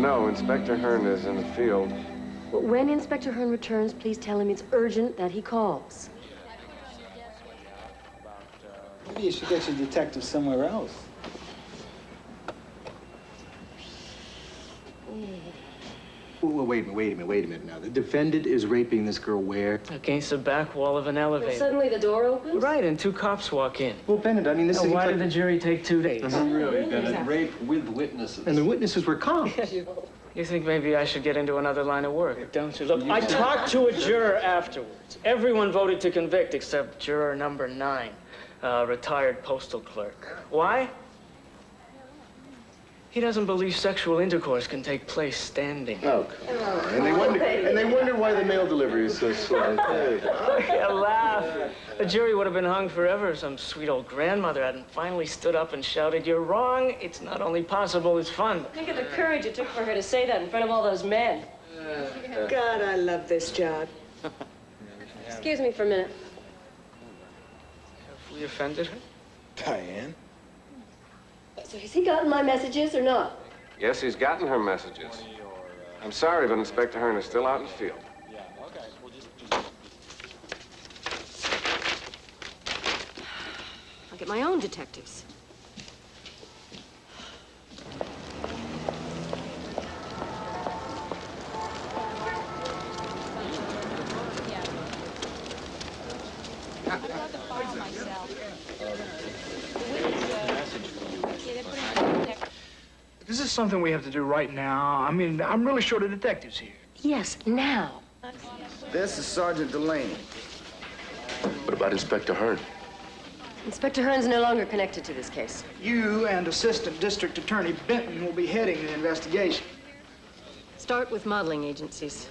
No, Inspector Hearn is in the field. Well, when Inspector Hearn returns, please tell him it's urgent that he calls. Maybe you should get your detective somewhere else. Well, wait a minute now. The defendant is raping this girl where? Against the back wall of an elevator. And suddenly the door opens? Right, and two cops walk in. Well, Bennett, I mean, this is... Why did the jury take 2 days? Really, Bennett? Rape with witnesses. And the witnesses were cops. You think maybe I should get into another line of work, don't you? Look, I talked to a juror afterwards. Everyone voted to convict except juror number 9, a retired postal clerk. Why? He doesn't believe sexual intercourse can take place standing. Oh, come on. And they wonder why the mail delivery is so slow. You laugh. The jury would have been hung forever if some sweet old grandmother hadn't finally stood up and shouted, "You're wrong. It's not only possible, it's fun." Think of the courage it took for her to say that in front of all those men. God, I love this job. Excuse me for a minute. Have we offended her? Diane? So has he gotten my messages or not? Yes, he's gotten her messages. I'm sorry, but Inspector Hearn is still out in the field. I'll get my own detectives. This is something we have to do right now. I mean, I'm really short of detectives here. Yes, now. This is Sergeant Delaney. What about Inspector Hearn? Inspector Hearn's no longer connected to this case. You and Assistant District Attorney Benton will be heading the investigation. Start with modeling agencies.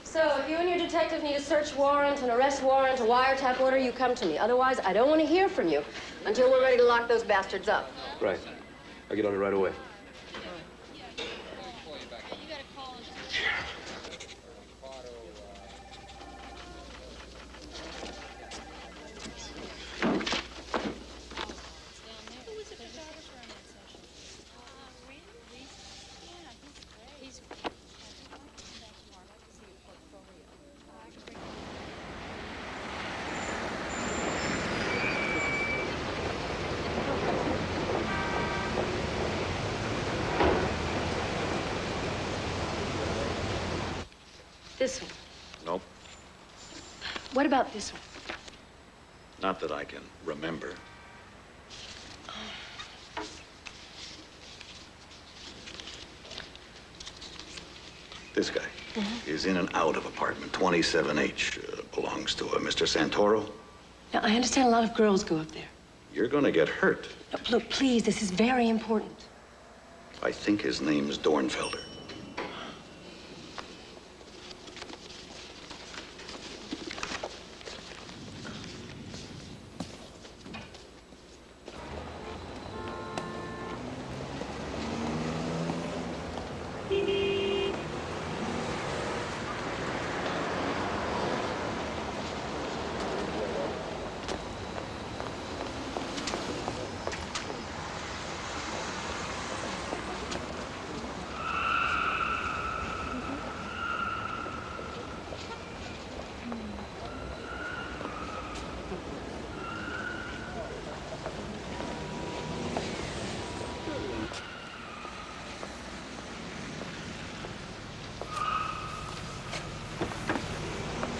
So, if you and your detective need a search warrant, an arrest warrant, a wiretap order, you come to me. Otherwise, I don't want to hear from you until we're ready to lock those bastards up. Right. I'll get on it right away. This one. Nope. What about this one? Not that I can remember. This guy is in and out of apartment 27H. Belongs to a Mr. Santoro. Now, I understand a lot of girls go up there. You're gonna get hurt. No, look, please, this is very important. I think his name's Dornfelder.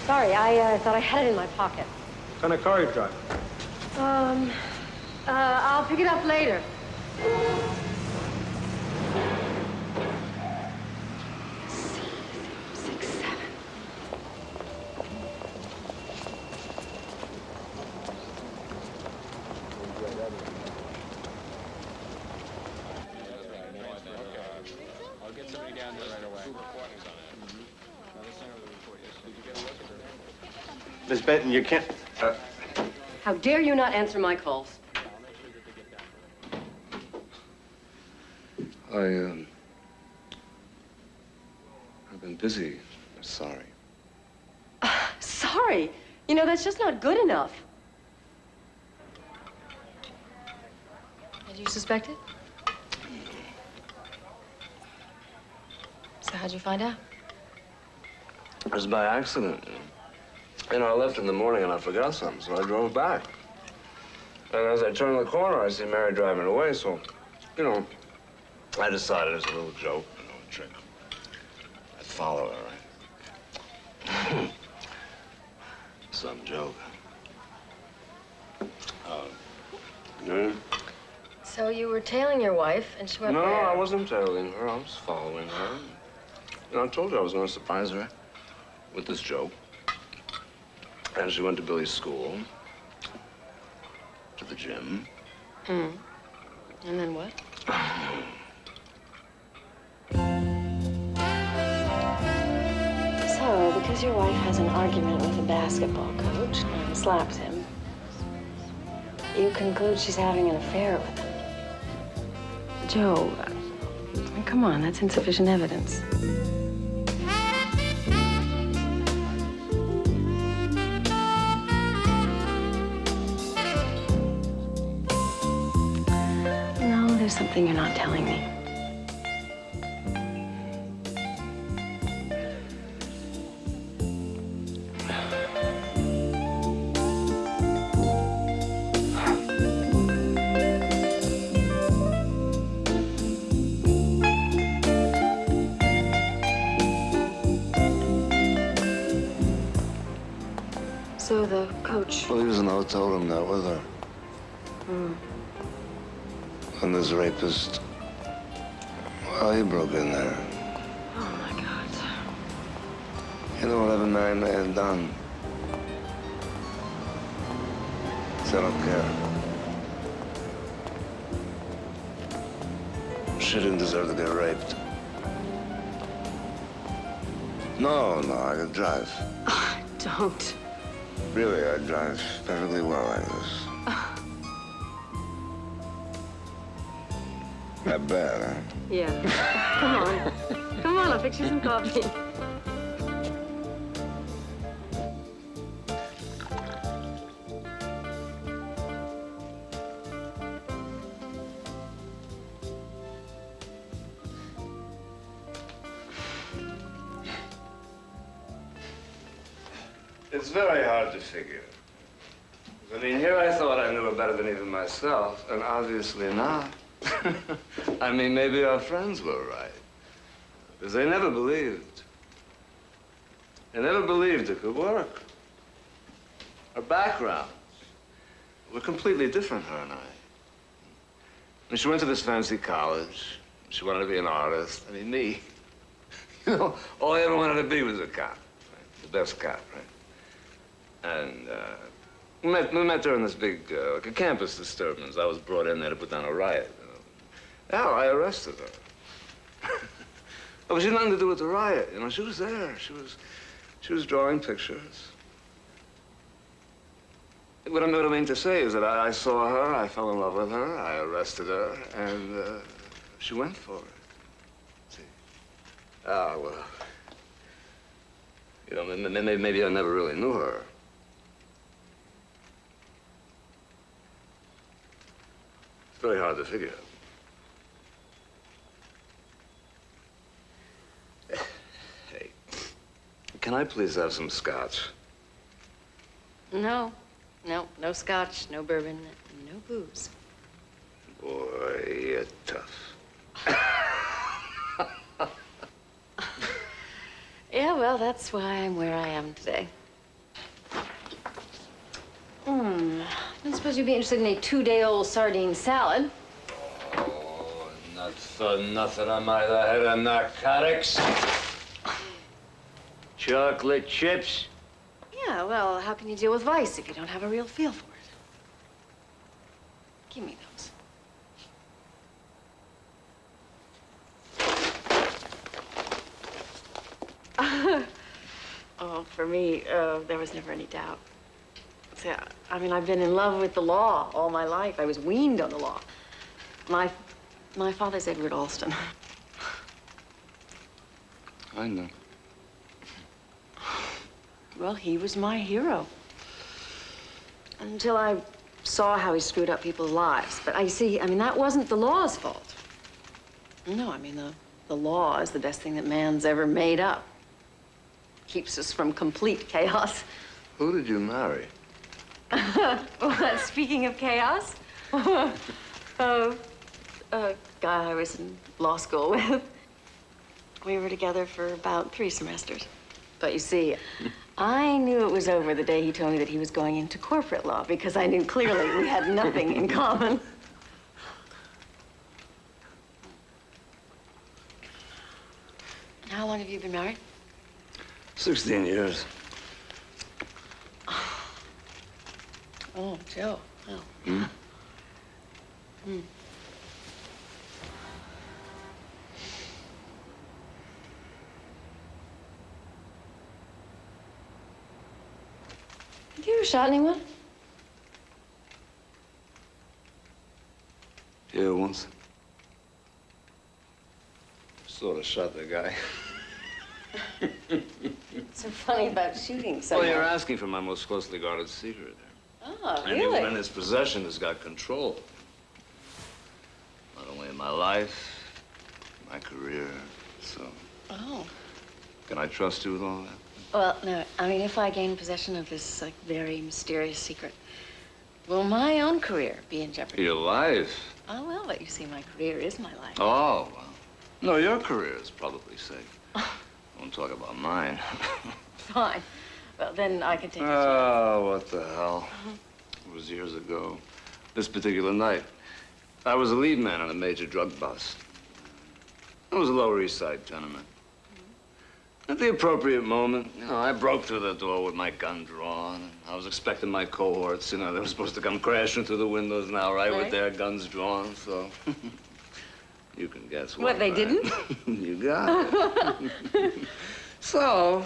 Sorry, I thought I had it in my pocket. What kind of car are you driving? I'll pick it up later. Miss Benton, you can't... How dare you not answer my calls? I've been busy. I'm sorry. Sorry. You know, that's just not good enough. Had you suspected? how'd you find out? It was by accident. You know, I left in the morning and I forgot something, so I drove back. And as I turned the corner, I see Mary driving away, so, you know, I decided as a little joke, you know, a trick. I'd follow her, right? Some joke. Yeah. So you were tailing your wife, and she went No, where? I wasn't tailing her. I was following her. You know, I told you I was going to surprise her with this joke. And she went to Billy's school, to the gym. And then what? So, because your wife has an argument with a basketball coach and slaps him, you conclude she's having an affair with him. Joe, come on, that's insufficient evidence. No, there's something you're not telling me. So the coach... Well, he was in the hotel room there with her. And this rapist, well, he broke in there. Oh, my God. You know what every married man done? Said, I don't care. She didn't deserve to get raped. No, I could drive. Don't. Really, I drive perfectly well like this. Not bad, huh? Yeah. Come on. Come on, I'll fix you some coffee. It's very hard to figure. I mean, here I thought I knew her better than even myself, and obviously not. I mean, maybe our friends were right. Because they never believed. They never believed it could work. Our backgrounds were completely different, her and I. And she went to this fancy college. She wanted to be an artist. I mean, me. You know, all I ever wanted to be was a cop. Right? The best cop, right? And we met during this big like a campus disturbance. I was brought in there to put down a riot. Hell, I arrested her. But she had nothing to do with the riot. You know, she was there. She was drawing pictures. What I mean to say is that I saw her, I fell in love with her, I arrested her, and she went for it. See? Ah, well. You know, maybe I never really knew her. It's very hard to figure. Hey, can I please have some scotch? No. No scotch, no bourbon, no booze. Boy, you're tough. Yeah, well, that's why I'm where I am today. I suppose you'd be interested in a 2-day-old sardine salad. Oh, not for nothing. I'm either head of narcotics. Chocolate chips? Yeah, well, how can you deal with vice if you don't have a real feel for it? Give me those. Oh, for me, there was never any doubt. See, I mean, I've been in love with the law all my life. I was weaned on the law. My father's Edward Alston. I know. Well, he was my hero. Until I saw how he screwed up people's lives. But I mean, that wasn't the law's fault. No, I mean, the The law is the best thing that man's ever made up. Keeps us from complete chaos. Who did you marry? Well, speaking of chaos, a guy I was in law school with. We were together for about 3 semesters. But you see, I knew it was over the day he told me that he was going into corporate law, because I knew clearly we had nothing in common. How long have you been married? 16 years. Oh, Joe. Oh. Hmm? Hmm. Have you ever shot anyone? Yeah, once. Sort of shot the guy. What's so funny about shooting someone? Well, you're asking for my most closely guarded secret. Oh, Anyone in really? his possession has got control. Not only in my life, my career, so. Oh. Can I trust you with all that? Well, no, I mean, if I gain possession of this, like, very mysterious secret, will my own career be in jeopardy? Your life? Oh, well, but you see, my career is my life. Oh, well. No, your career is probably safe. Won't talk about mine. Fine. Well, then I can take a chance. Oh, what the hell. It was years ago. This particular night, I was a lead man on a major drug bust. It was a Lower East Side tenement. At the appropriate moment, you know, I broke through the door with my gun drawn. I was expecting my cohorts, you know, they were supposed to come crashing through the windows now, right, with their guns drawn, so. You can guess What, they right? didn't? You got it. So,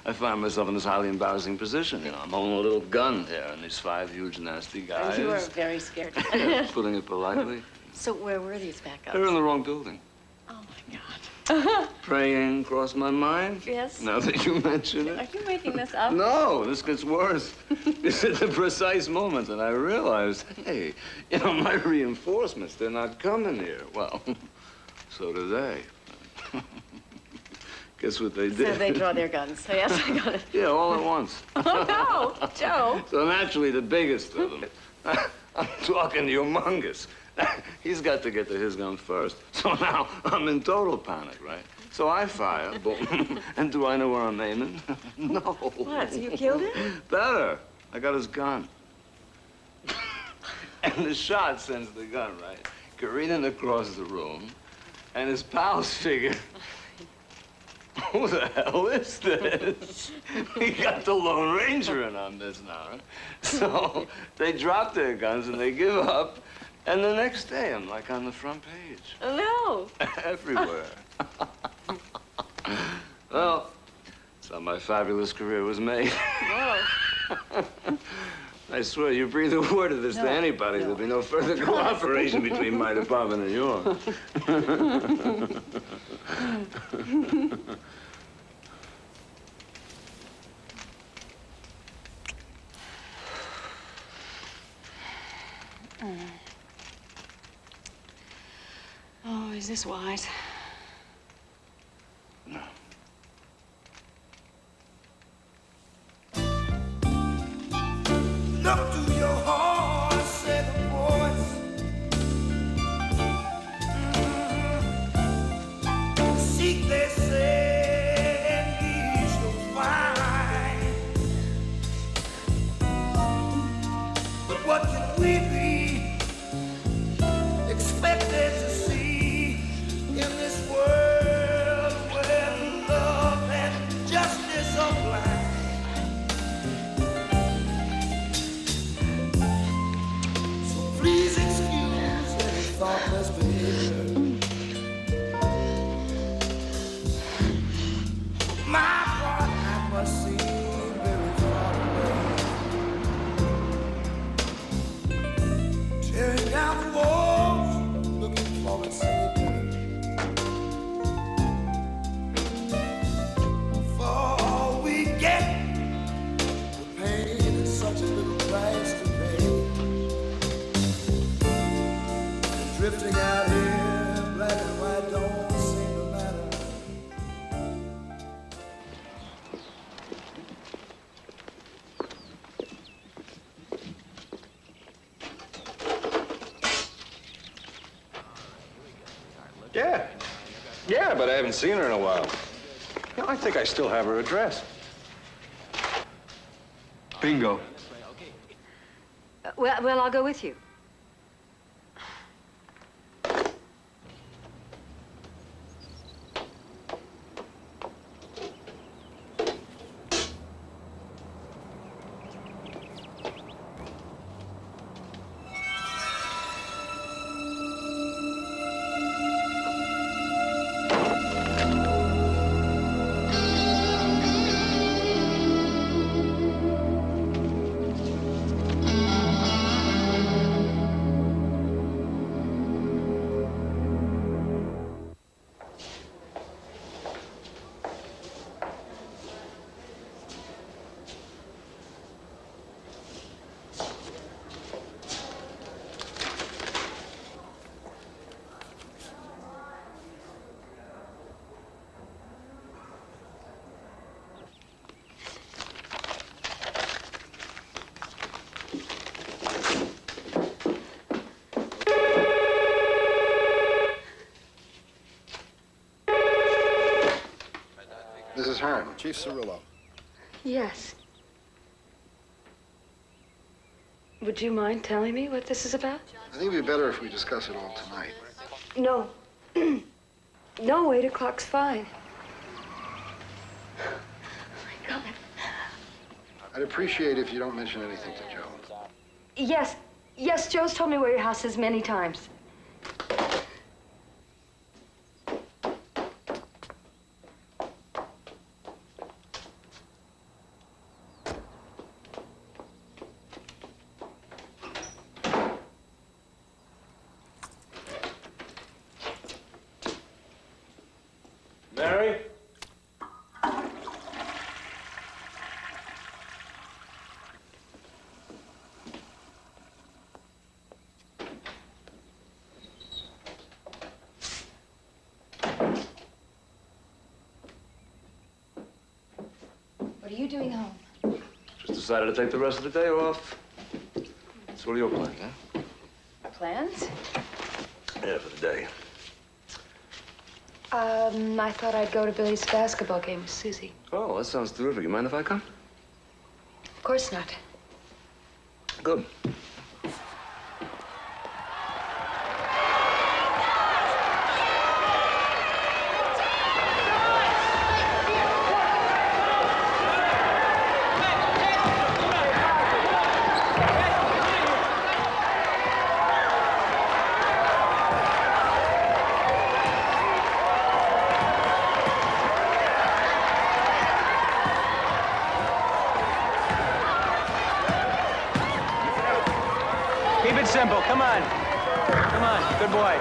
I find myself in this highly embarrassing position. You know, I'm holding a little gun here, and these 5 huge, nasty guys. And you were very scared. Putting it politely. So where were these backups? They're in the wrong building. Oh, my God. Praying crossed my mind. Yes. Now that you mention it. Are you making this up? No, this gets worse. It's at the precise moment that I realized, hey, you know, my reinforcements, they're not coming here. Well, so do they. Guess what they did? So they draw their guns. So yes, I got it. Yeah, all at once. Oh, no, Joe. So naturally, the biggest of them. I'm talking humongous. He's got to get to his gun first. So now I'm in total panic, right? So I fire, boom. And do I know where I'm aiming? No. What, so you killed him? Better. I got his gun. And the shot sends the gun, right, careening across the room. And his pals figure, who the hell is this? We got the Lone Ranger in on this now, right? So they drop their guns and they give up. And the next day, I'm like on the front page. Oh, no. Everywhere. Well, that's how my fabulous career was made. Whoa. I swear, you breathe a word of this to anybody, there'll be no further cooperation between my department and yours. Oh, is this wise? No. Look to your heart, say the voice. Seek, they say, and ye shall find. But what can we be expected to see in this world where love and justice are blind? Please excuse any thoughtless behavior. My heart, I must seem very far away. Tearing down the walls, looking for a savior. For all we get, the pain is such a little price to pay. Drifting out here, black and white don't Yeah. Yeah, but I haven't seen her in a while. You know, I think I still have her address. Bingo. Well, I'll go with you. This is Hearn, Chief Cirillo. Yes. Would you mind telling me what this is about? I think it'd be better if we discuss it all tonight. No. No, 8 o'clock's fine. Oh, my God. I'd appreciate if you don't mention anything to Joe. Yes. Yes, Joe's told me where your house is many times. Mary? What are you doing home? Just decided to take the rest of the day off. So what are your plans, huh? Plans? Yeah, for the day. I thought I'd go to Billy's basketball game with Susie. Oh, that sounds terrific. You mind if I come? Of course not. Good. Keep it simple. Come on. Come on. Good boy.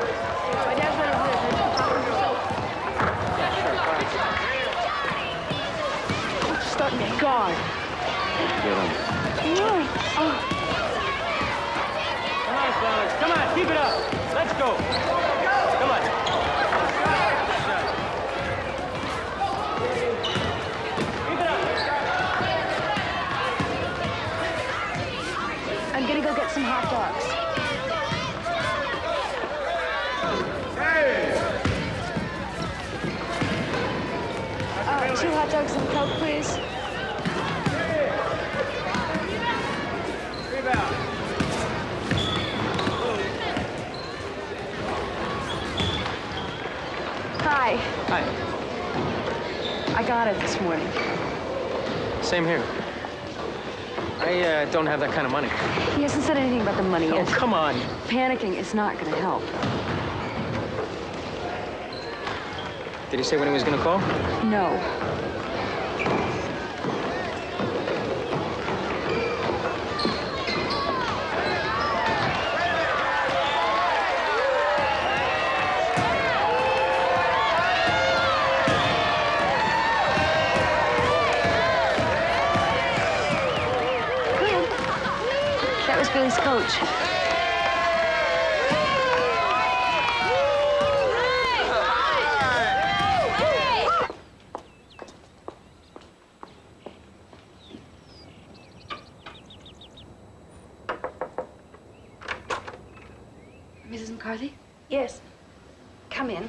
My dad's running Stuck me. God. Get on. No. Oh. Come on, fellas. Come on. Keep it up. Let's go. Come on. Keep it up. I'm gonna go get some hot dogs. Two hot dogs and Coke, please. Hi. Hi. I got it this morning. Same here. I don't have that kind of money. He hasn't said anything about the money Oh, yet. come on. Panicking is not gonna help. Did he say when he was going to call? No. That was Billy's coach. Mrs. McCarthy? Yes. Come in.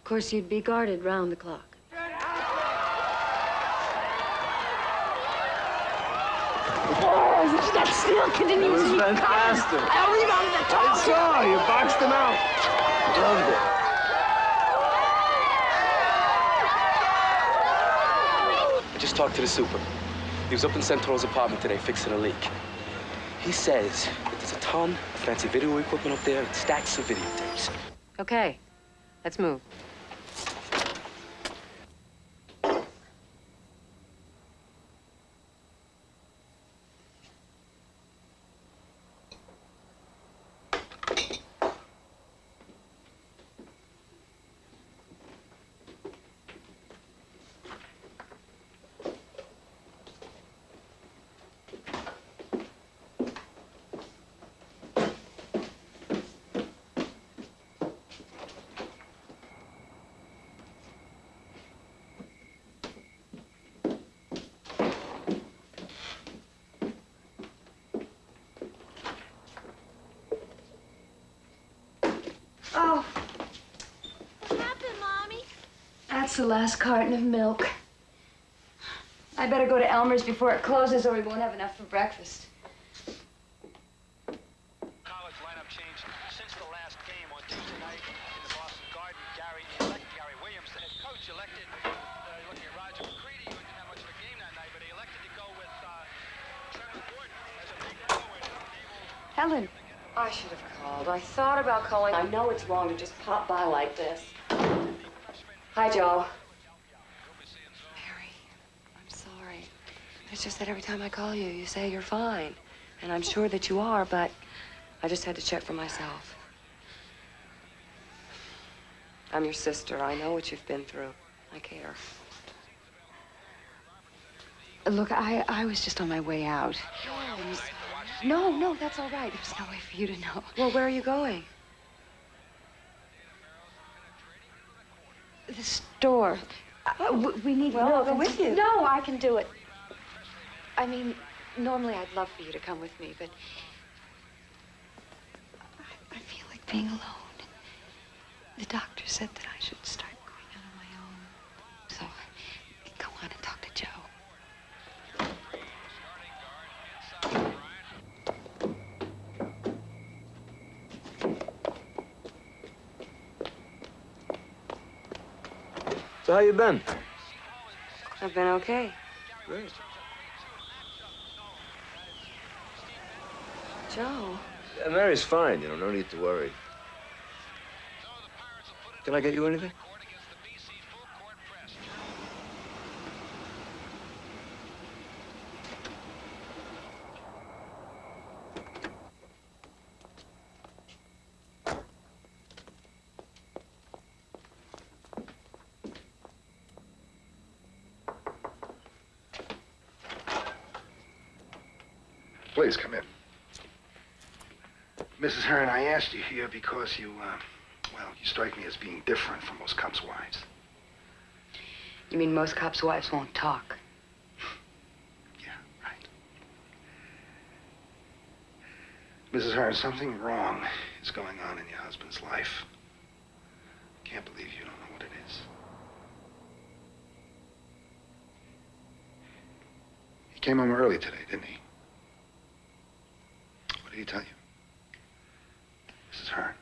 course, you'd be guarded round the clock. Oh, that steal didn't even see me coming. Fantastic. I rebounded the top. I saw you boxed him out. Loved it. I just talked to the super. He was up in Santoro's apartment today fixing a leak. He says that there's a ton of fancy video equipment up there and stacks of videotapes. Okay, let's move. Oh. What happened, Mommy? That's the last carton of milk. I better go to Elmer's before it closes or we won't have enough for breakfast. College lineup changed since the last game on Tuesday night in the Boston Garden. Gary Williams, the head coach, elected, looking at Roger McCready, who didn't have much of a game that night, but he elected to go with Trevor Gordon as a big forward. Helen. I should have called. I thought about calling. I know it's wrong to just pop by like this. Hi, Joe. Mary, I'm sorry. It's just that every time I call you, you say you're fine. And I'm sure that you are, but I just had to check for myself. I'm your sister. I know what you've been through. I care. Look, I was just on my way out. No, that's all right. There's no way for you to know. Well, where are you going? The store. We need Well, I'll milk. go with you. No, I can do it. I mean, normally I'd love for you to come with me, but I feel like being alone. The doctor said that I should start going out on my own. So, go on and talk to Joe. So how you been? I've been okay. Great. Joe. Yeah, Mary's fine, you know, no need to worry. Can I get you anything? Please come in. Mrs. Hearn, I asked you here because you strike me as being different from most cops' wives. You mean most cops' wives won't talk? Yeah, right. Mrs. Hearn, something wrong is going on in your husband's life. Can't believe you don't know what it is. He came home early today, didn't he? What did he tell you? Mrs. Hearn,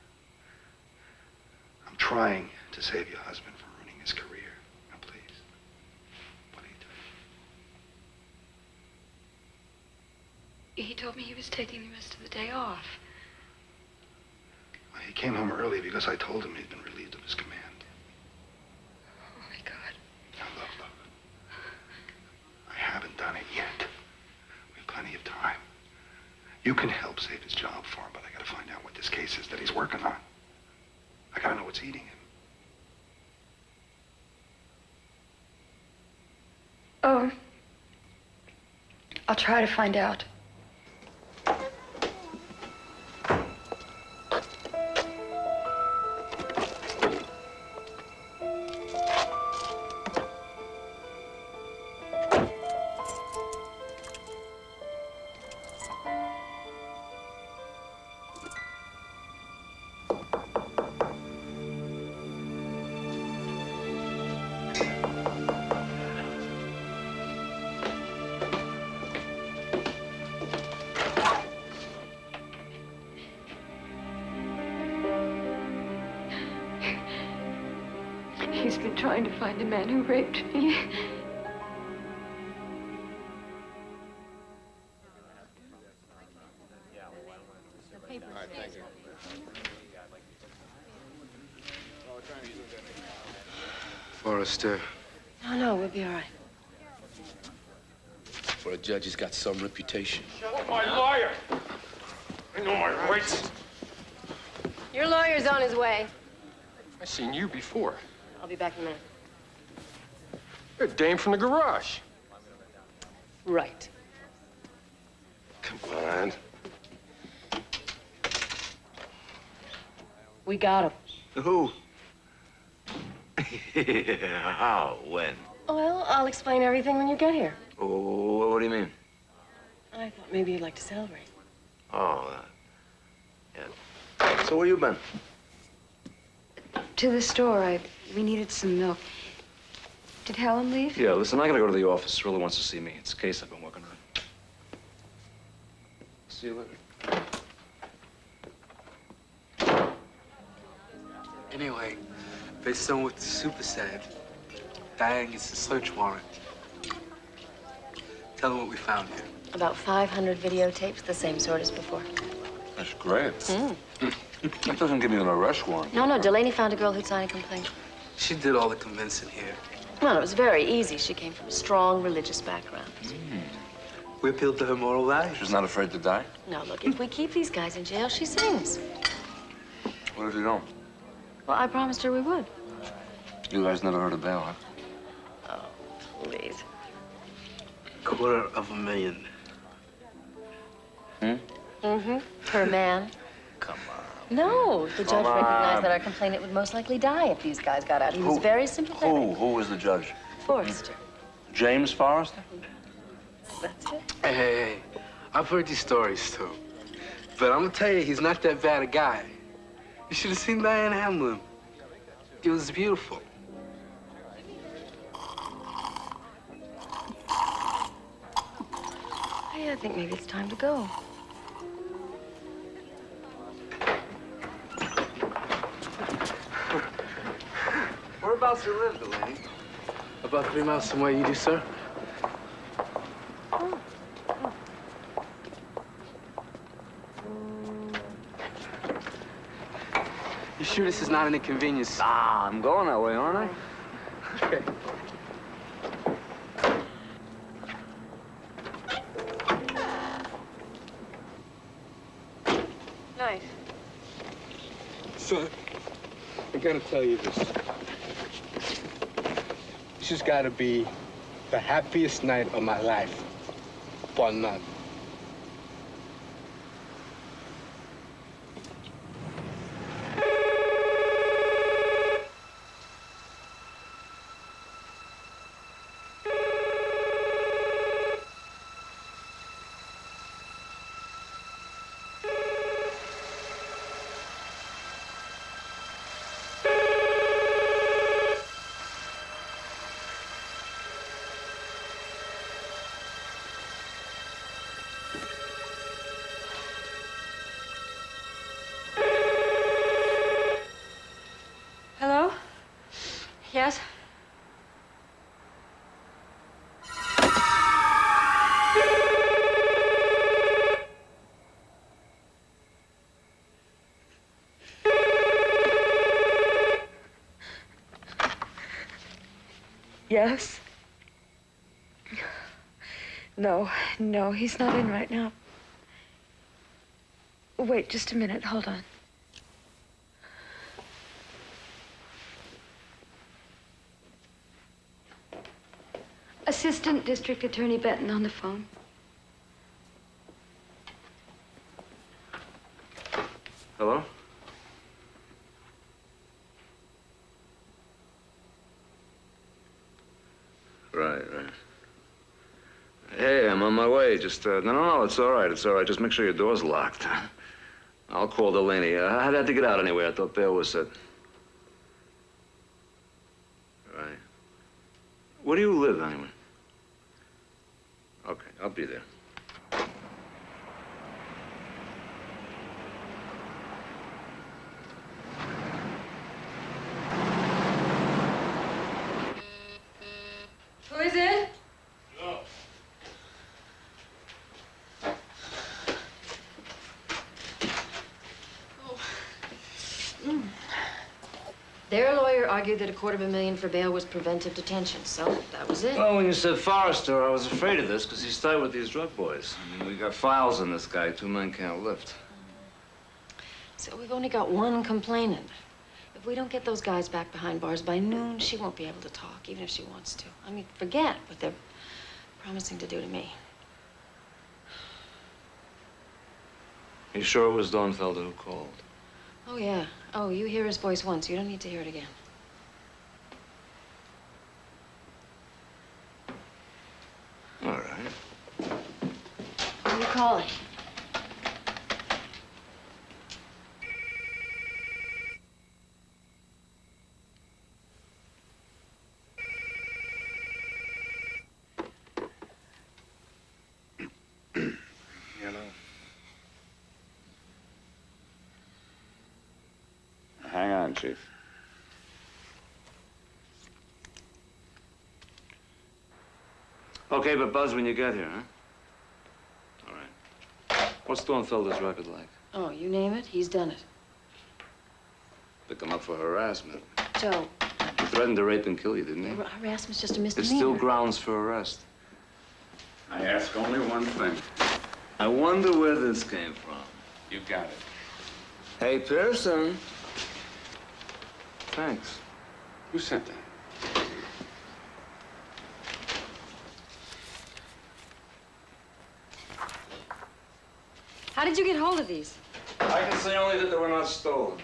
I'm trying to save your husband from ruining his career. Now, please. What did he tell you? He told me he was taking the rest of the day off. Well, he came home early because I told him he'd been relieved of his command. Oh, my God. Now, look. I haven't done it yet. We have plenty of time. You can help save his job for him, but I gotta find out what this case is that he's working on. I gotta know what's eating him. Oh. I'll try to find out. trying to find the man who raped me. All right, thank you. Forrester, No, we'll be all right. for a judge, he's got some reputation. My lawyer! I know my rights. Your lawyer's on his way. I've seen you before. I'll be back in a minute. You're a dame from the garage. Right. Come on. We got him. Who? How? When? Well, I'll explain everything when you get here. Oh, what do you mean? I thought maybe you'd like to celebrate. Oh, yeah. So where you been? To the store. We needed some milk. Did Helen leave? Yeah, listen, I gotta go to the office. Really wants to see me. It's a case I've been working on. See you later. Anyway, based on what the super said, Diane gets a search warrant. Tell them what we found here. About 500 videotapes, the same sort as before. That's great. That doesn't give me an arrest warrant. No, Delaney found a girl who'd sign a complaint. She did all the convincing here. Well, it was very easy. She came from a strong religious background. We appealed to her moral values. She's not afraid to die? Now, look, if we keep these guys in jail, she sings. What if you don't? Well, I promised her we would. You guys never heard of bail, huh? Oh, please. $250,000. Mm-hmm. Per man. Come on. No, the judge Come on. recognized that our complainant would most likely die if these guys got out. He was very sympathetic. Who was the judge? Forrester. James Forrester? That's it. Hey, I've heard these stories too. But I'm gonna tell you, he's not that bad a guy. You should have seen Diane Hamlin. It was beautiful. Hey, I think maybe it's time to go. Whereabouts you live, Delaney? About 3 miles from where you do, sir. You sure this is not an inconvenience? Ah, I'm going that way, aren't I? Okay. Nice. Son, I gotta tell you this. This has gotta be the happiest night of my life. Bar none. Hello? Yes? Yes? No, he's not in right now. Wait just a minute, hold on. Assistant District Attorney Benton on the phone. Hello? Right. Hey, I'm on my way. Just, no, it's all right. It's all right. Just make sure your door's locked. I'll call Delaney. I had to get out anyway. I thought bail was set. Right. Where do you live, anyway? Okay, I'll be there. Their lawyer argued that $250,000 for bail was preventive detention, so that was it. Well, when you said Forrester, I was afraid of this because he's tight with these drug boys. I mean, we got files on this guy 2 men can't lift. So we've only got one complainant. If we don't get those guys back behind bars by noon, she won't be able to talk, even if she wants to. I mean, forget what they're promising to do to me. You sure it was Dornfelder who called? Oh, yeah. Oh, you hear his voice once. You don't need to hear it again. All right. Who are you calling? Hang on, Chief. Okay, but buzz when you get here, huh? All right. What's Dornfelder's record like? Oh, you name it, he's done it. Pick him up for harassment. Joe, He threatened to rape and kill you, didn't he? harassment's just a There's misdemeanor. still grounds for arrest. I ask only one thing. I wonder where this came from. You got it. Hey, Pearson. Thanks. Who sent that? How did you get hold of these? I can say only that they were not stolen.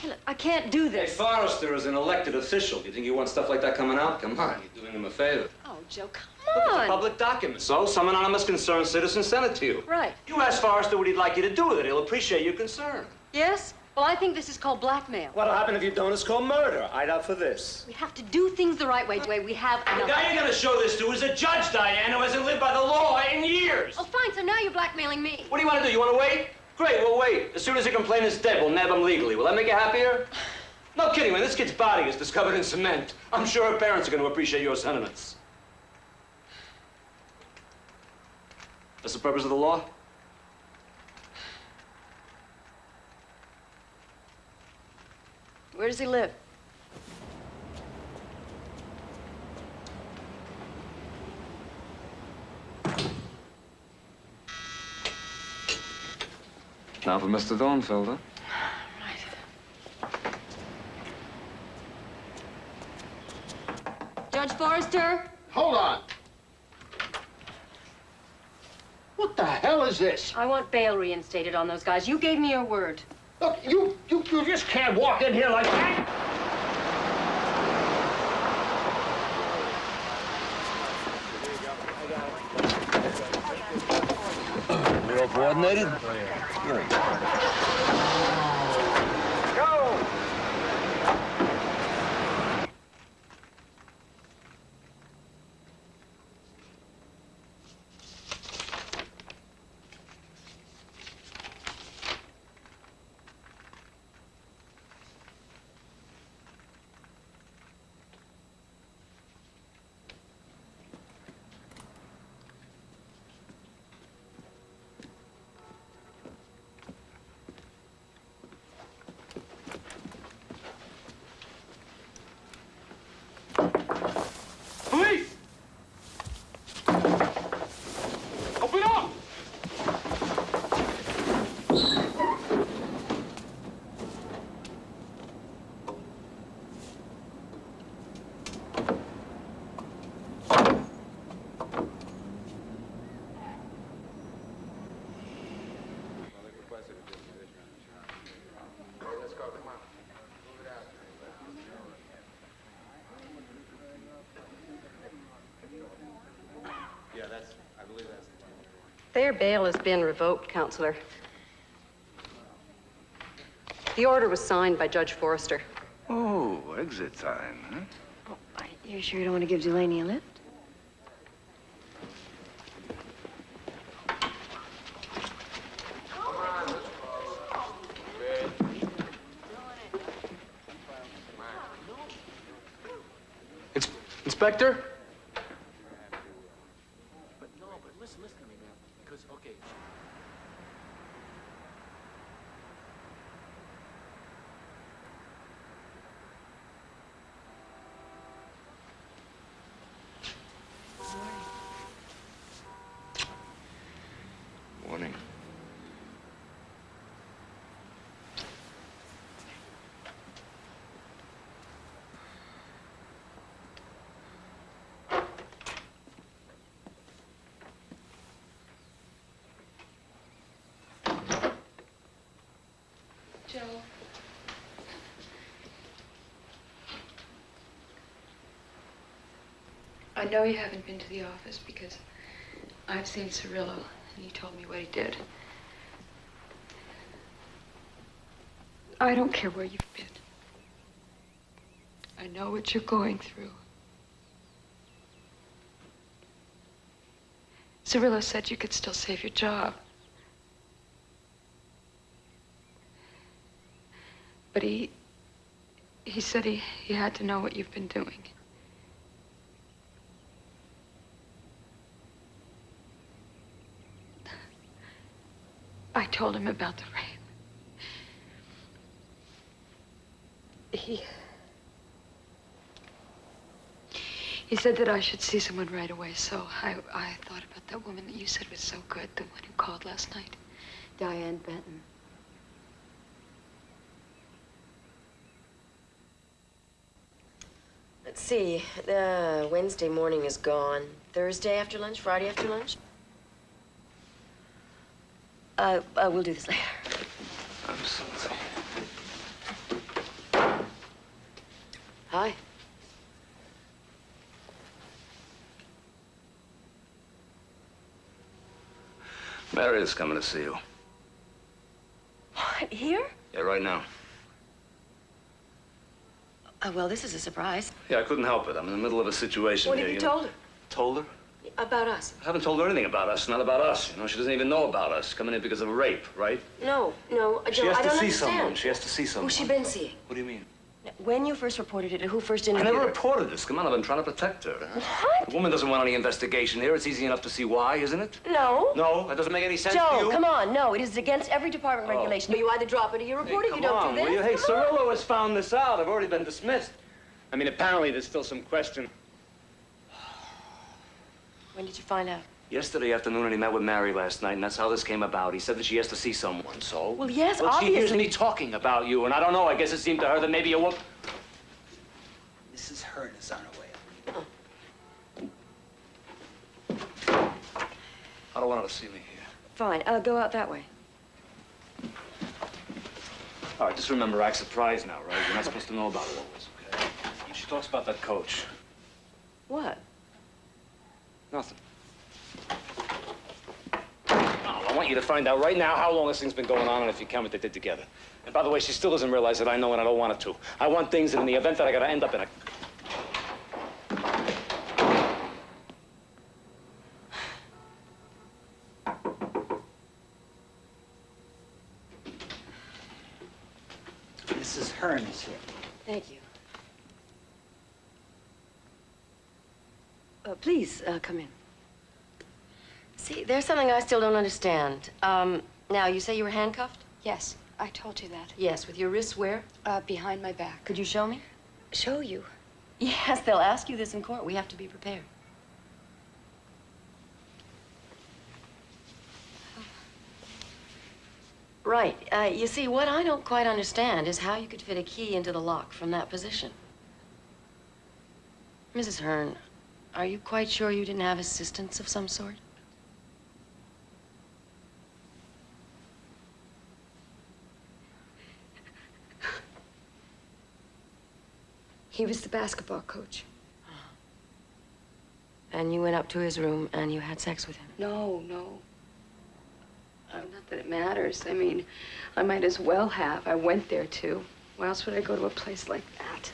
Look, I can't do Hey, this. Forrester is an elected official. You think you want stuff like that coming out? Come on, you're doing him a favor. Oh, Joe, come Look, it's a on. public document. So, some anonymous concerned citizen sent it to you. Right. You ask Forrester what he'd like you to do with it. He'll appreciate your concern. Yes? Well, I think this is called blackmail. What'll happen if you don't? It's called murder. I'd out for this. We have to do things the right way. We have The enough. guy you're gonna show this to is a judge, Diane, who hasn't lived by the law in years. Oh, fine. So now you're blackmailing me. What do you want to do? You want to wait? Great, we'll wait. As soon as the complainant's dead, we'll nab him legally. Will that make you happier? No kidding, when this kid's body is discovered in cement, I'm sure her parents are going to appreciate your sentiments. That's the purpose of the law? Where does he live? Now for Mr. Dornfelder. Judge Forrester? Hold on. What the hell is this? I want bail reinstated on those guys. You gave me your word. Look, you just can't walk in here like that. We all coordinated? Here. Police! Open up! Their bail has been revoked, Counselor. The order was signed by Judge Forrester. Oh, exit time, huh? You sure you don't want to give Delaney a lift? Inspector? But listen to me, man. Because, okay. Joe. I know you haven't been to the office because I've seen Cirillo and he told me what he did. I don't care where you've been. I know what you're going through. Cirillo said you could still save your job. But he said he had to know what you've been doing. I told him about the rape. He said that I should see someone right away, so I thought about that woman that you said was so good, the one who called last night. Diane Benton. Let's see. Wednesday morning is gone. Thursday after lunch? Friday after lunch? We'll do this later. I'm sorry. Hi. Mary is coming to see you. What, here? Yeah, right now. Well, this is a surprise. Yeah, I couldn't help it. I'm in the middle of a situation What here. have you told her? Told her? About us? I haven't told her anything about us. Not about us. You know, she doesn't even know about us. Coming in because of a rape, right? No, Joe, She has I to don't see understand. someone. She has to see someone. Who's she been seeing? What do you mean? When you first reported it, who first I interviewed never her? reported this. Come on, I've been trying to protect her. What? The woman doesn't want any investigation here. It's easy enough to see why, isn't it? No. No? That doesn't make any sense to Joe, you? come on. No, it is against every department regulation. You either drop it or you report it. You don't do this. Will you? Hey, Come on. Cirillo has found this out. I've already been dismissed. I mean, apparently there's still some question. When did you find out? Yesterday afternoon, and he met with Mary last night, and that's how this came about. He said that she has to see someone, so... Well, yes, Well, she hears obviously. me talking about you, and I don't know. I guess it seemed to her that maybe you were... Mrs. Hearn is on her way. I don't want her to see me here. Fine. Go out that way. All right, just remember, act surprised now, right? You're not supposed to know about all this, okay? When she talks about that coach. What? Nothing. Oh, I want you to find out right now how long this thing's been going on and if you can, what they did together. And by the way, she still doesn't realize that I know and I don't want her to. I want things that in the event that I gotta end up in a... Mrs. Hearn is here. Thank you. Please, come in. See, there's something I still don't understand. Now, you say you were handcuffed? Yes, I told you that. Yes, with your wrists where? Behind my back. Could you show me? Show you? Yes, they'll ask you this in court. We have to be prepared. Right. You see, what I don't quite understand is how you could fit a key into the lock from that position. Mrs. Hearn, are you quite sure you didn't have assistance of some sort? He was the basketball coach. And you went up to his room and you had sex with him? No. Not that it matters. I mean, I might as well have. I went there, too. Why else would I go to a place like that?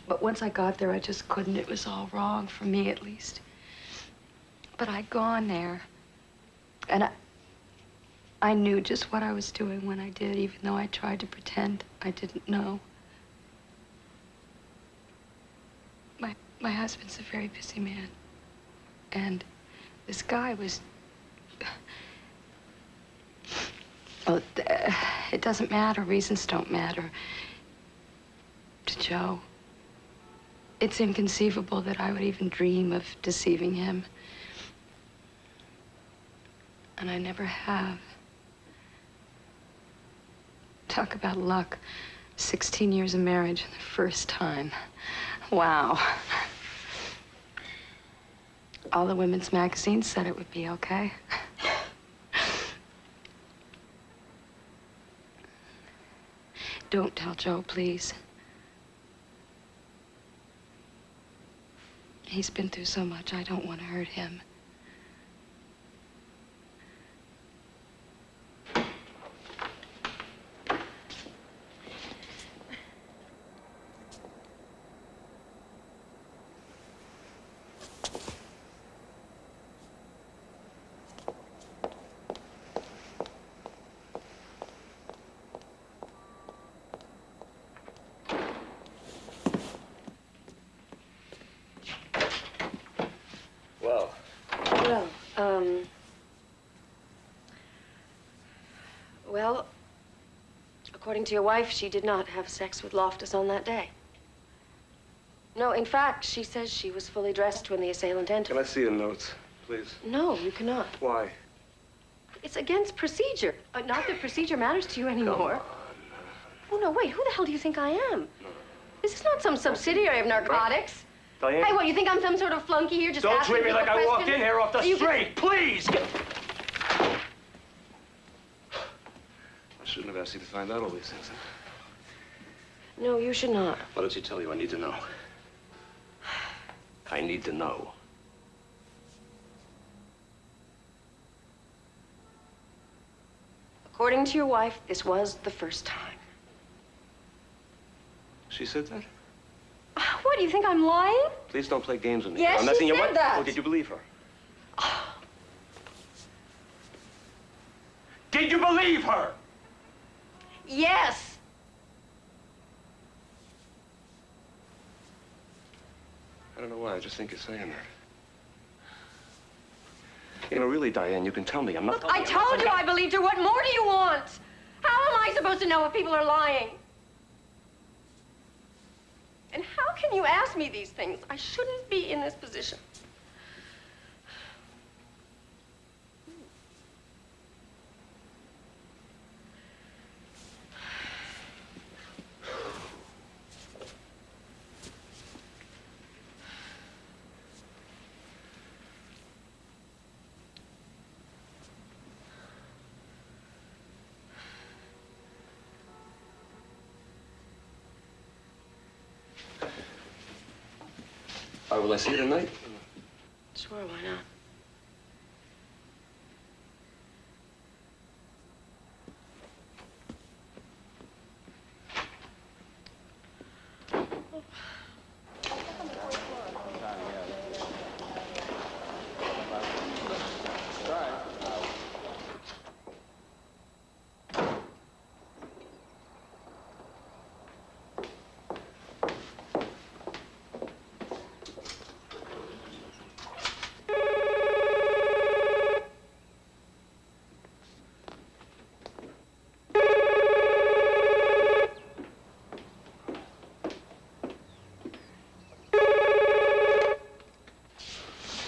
But once I got there, I just couldn't. It was all wrong, for me at least. But I'd gone there. And I knew just what I was doing when I did, even though I tried to pretend I didn't know. My husband's a very busy man. And this guy was... Well, it doesn't matter. Reasons don't matter. To Joe, it's inconceivable that I would even dream of deceiving him. And I never have. Talk about luck. 16 years of marriage and the first time. Wow. All the women's magazines said it would be okay. Don't tell Joe, please. He's been through so much. I don't want to hurt him. Well, according to your wife, she did not have sex with Loftus on that day. No, in fact, she says she was fully dressed when the assailant entered. Can I see your notes, please? No, you cannot. Why? It's against procedure. Not that procedure matters to you anymore. Oh, no, wait. Who the hell do you think I am? This is not some subsidiary of narcotics. Diane? Hey, what, you think I'm some sort of flunky here just Don't asking treat me like people I walked questions? in here off the street, please! I shouldn't have asked you to find out all these things. No, you should not. What did she tell you? I need to know. I need to know. According to your wife, this was the first time. She said that? What, do you think I'm lying? Please don't play games with me. Yes, I'm messing she you said what? that. Oh, did you believe her? Did you believe her? Yes. I don't know why. I just think you're saying that. You know, really, Diane, you can tell me. I'm not... Look, I told you I believed her. What more do you want? How am I supposed to know if people are lying? And how can you ask me these things? I shouldn't be in this position. Will I see you tonight? Sure, why not?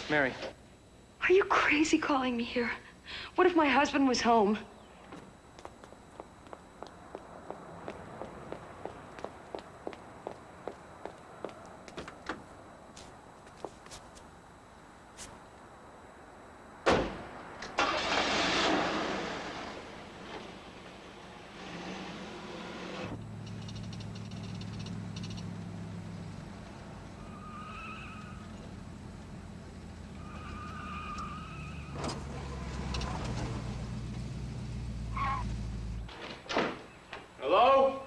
Mary. Are you crazy calling me here? What if my husband was home? Hello?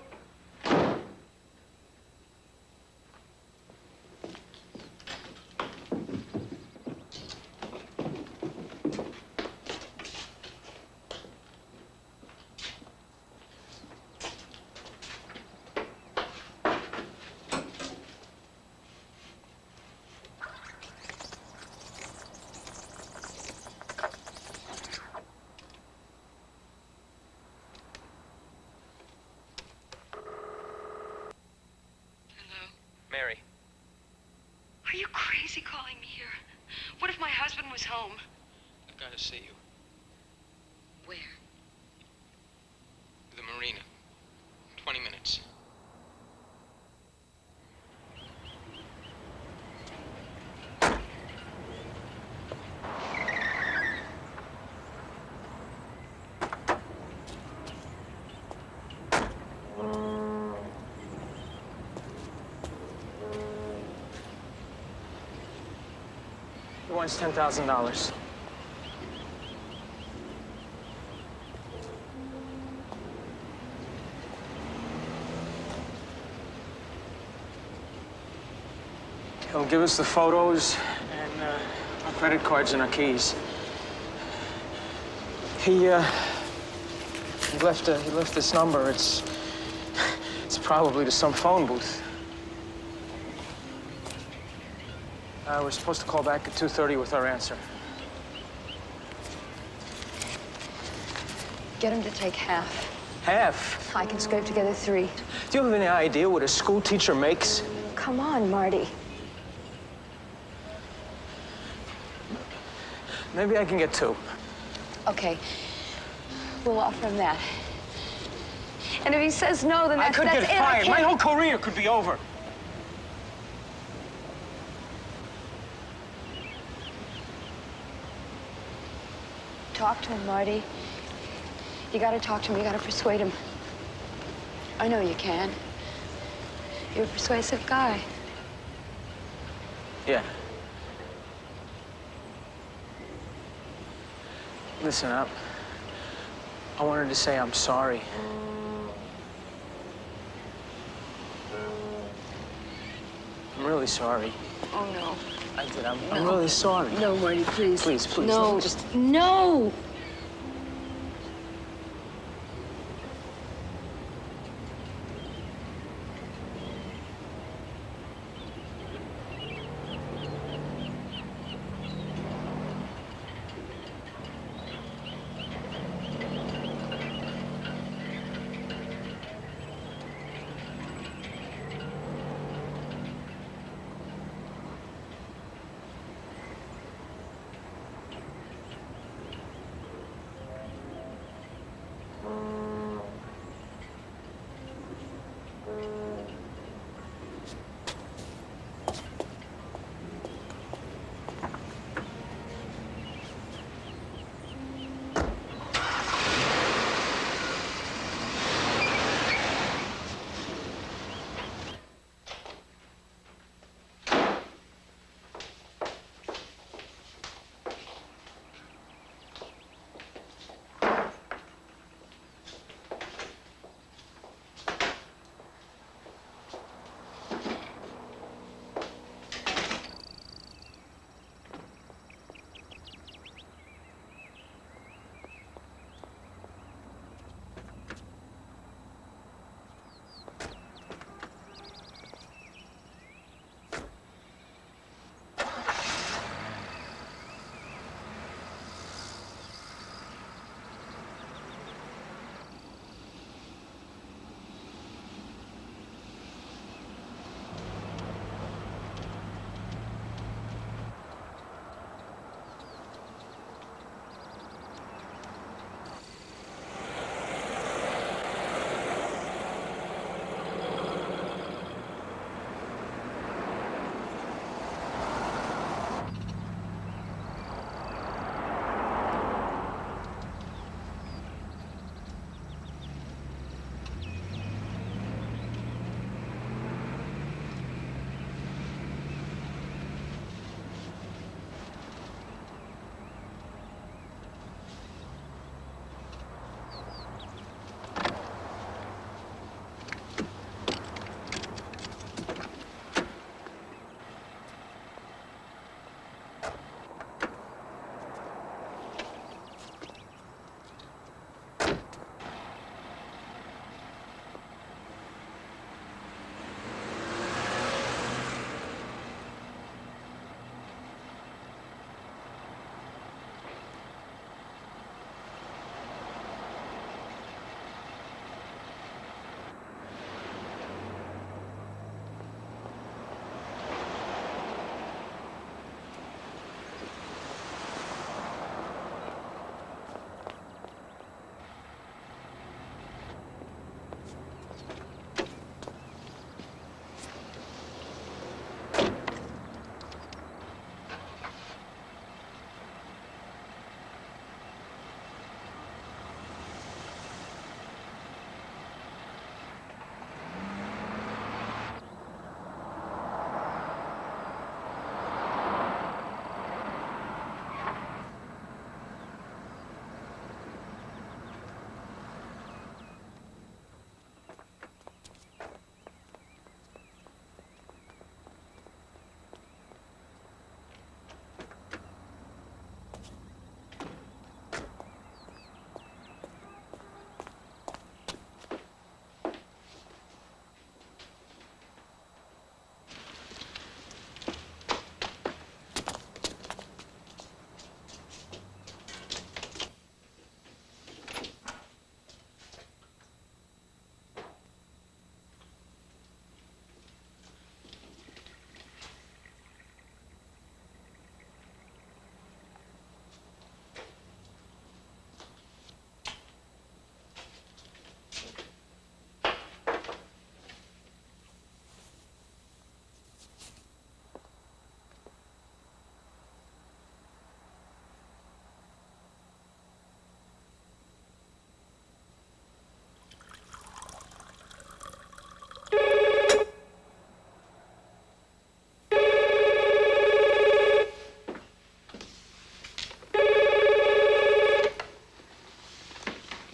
Mary. Are you crazy calling me here? What if my husband was home? I've got to see you. Where? The marina. 20 minutes. wants $10,000. He'll give us the photos and our credit cards and our keys. He left this number. It's probably to some phone booth. We're supposed to call back at 2:30 with our answer. Get him to take half. Half? I can scrape together 3. Do you have any idea what a school teacher makes? Come on, Marty. Maybe I can get 2. Okay. We'll offer him that. And if he says no, then that's I could get it. fired. My whole career could be over. Talk to him, Marty. You gotta talk to him. You gotta persuade him. I know you can. You're a persuasive guy. Yeah. Listen up. I wanted to say I'm sorry. I'm really sorry. Oh, no. I did. I'm really sorry. No, Marty, please. Please, please. No, Just... no!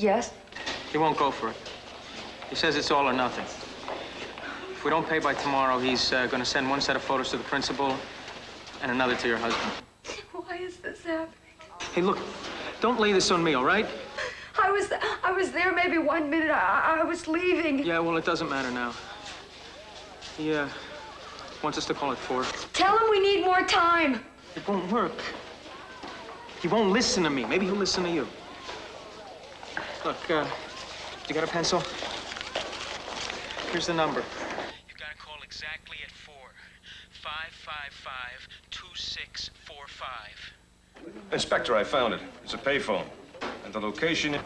Yes? He won't go for it. He says it's all or nothing. If we don't pay by tomorrow, he's going to send one set of photos to the principal and another to your husband. Why is this happening? Hey, look, don't lay this on me, all right? I was there maybe 1 minute. I was leaving. Yeah, well, it doesn't matter now. He wants us to call it 4. Tell him we need more time. It won't work. He won't listen to me. Maybe he'll listen to you. Look, you got a pencil? Here's the number. You've got to call exactly at 4. 555-2645. Inspector, I found it. It's a payphone. And the location...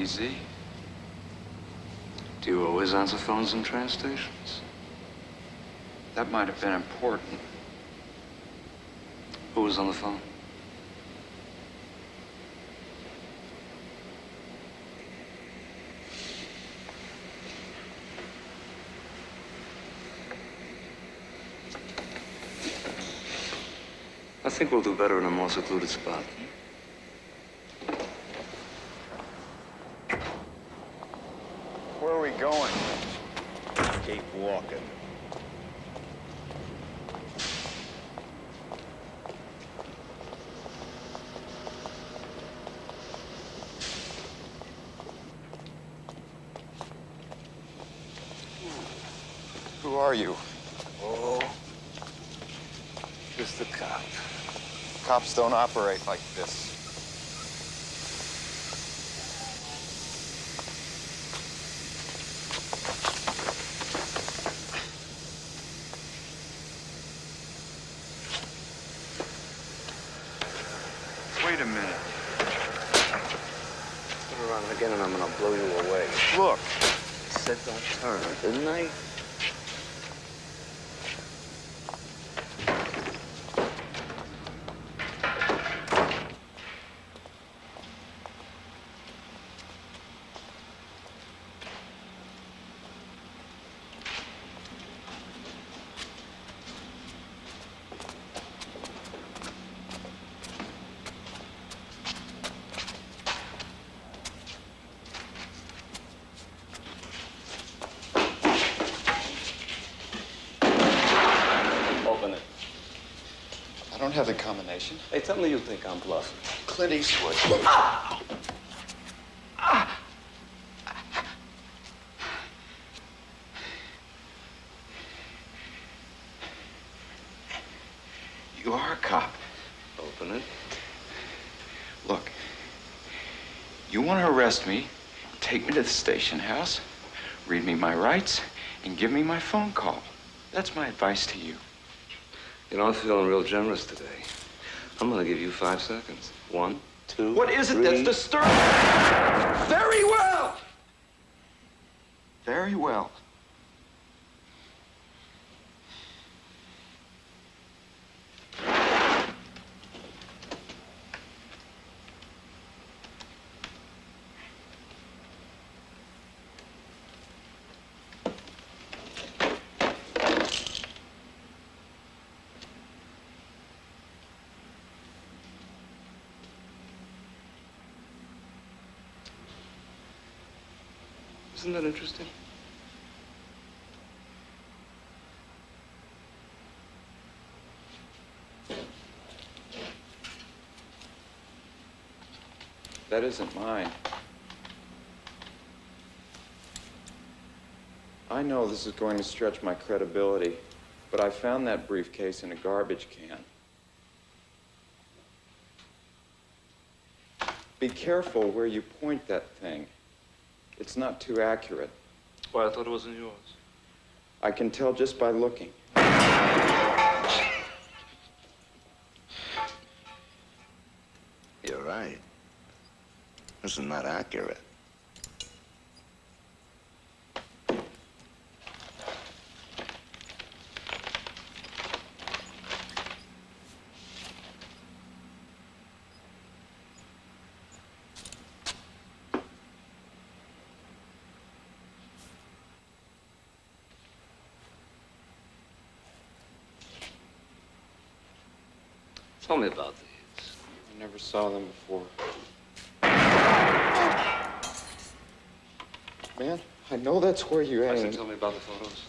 easy. Do you always answer phones in train stations? That might have been important. Who was on the phone? I think we'll do better in a more secluded spot. Where are we going? Keep walking. Who are you? Oh, just a cop. Cops don't operate like this. Wait a minute. Turn around again and I'm gonna blow you away. Look. I said don't turn, didn't I? I don't have the combination. Hey, tell me you think I'm bluffing. Clint Eastwood. You are a cop. Open it. Look, you want to arrest me, take me to the station house, read me my rights, and give me my phone call. That's my advice to you. You know, I'm feeling real generous today. I'm gonna give you 5 seconds. 1, 2, What is it 3. that's disturbing? Very well. Very well. Isn't that interesting? That isn't mine. I know this is going to stretch my credibility, but I found that briefcase in a garbage can. Be careful where you point that thing. It's not too accurate. Why, I thought it wasn't yours. I can tell just by looking. You're right. This is not accurate. Tell me about these. I never saw them before. Man, I know that's where you I said, aimed. tell me about the photos.